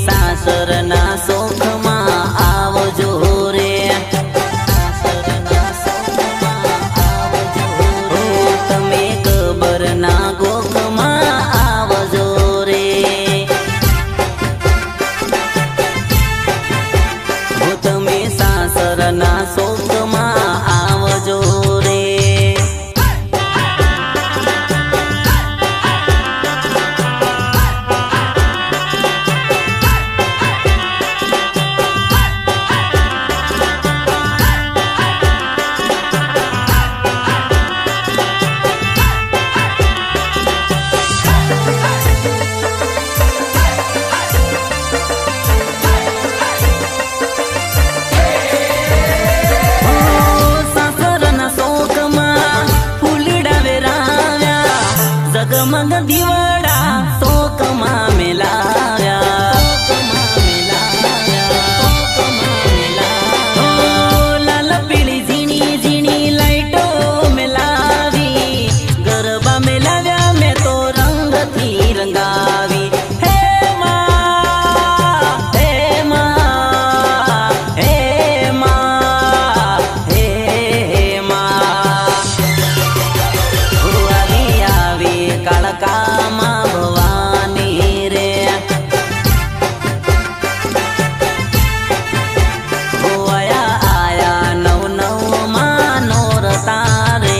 સાસરના સુખમાં આવજો રે, સાસરના સુખમાં આવજો રે, તમે કબરના ગોખમાં આવજો રે, તમે સાસરના સુખમાં આવજો રે. જગમગ દીવડા શોકમાં મેલાવ્યા, લાલ પીળી ઝીણી ઝીણી લાઈટો મેલાવી, ગરબા મેલાવ્યા મેં તો રંગથી રંગાવી. હે માં, હે માં, હે માં, હે માં, કાળકામાં ભવાની રે, આયા આયા નવ નવમાં નોરતા રે.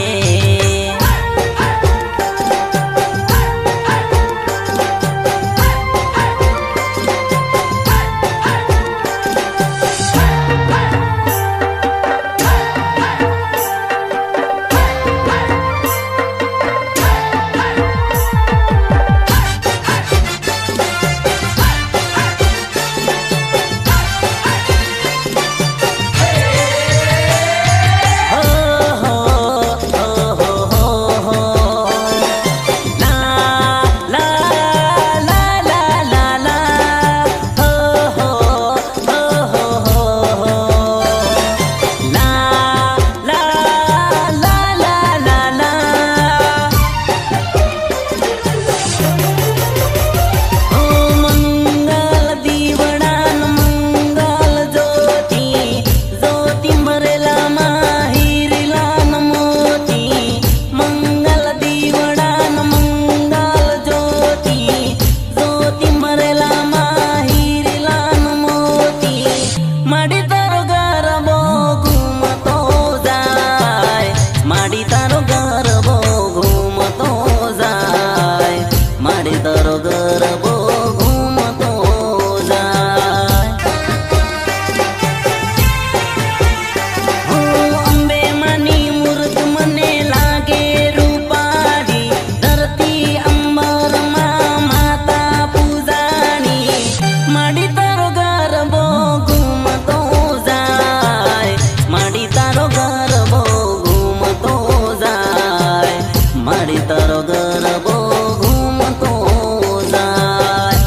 તારો ગરબો ઘૂમતો જાય,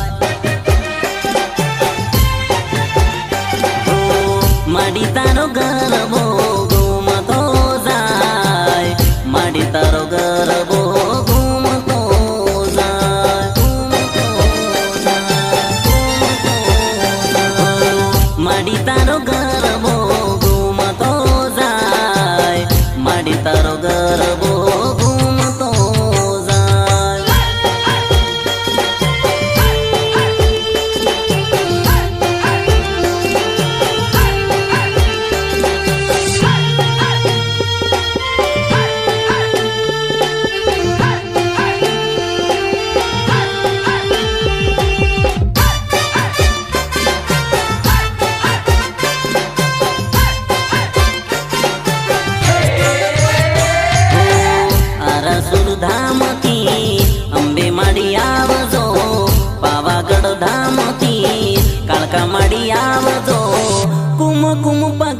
માડી તારો ગરબો ઘૂમતો જાય, માડી તારો ગરબો ઘૂમતો જાય, માડી તારો ગરબો ઘૂમતો જાય, માડી તારો ગરબો ધામથી અંબે માડી આવજો, પાવાગઢ ધામથી કાળકા માડી આવજો, કુમ કુમ પગ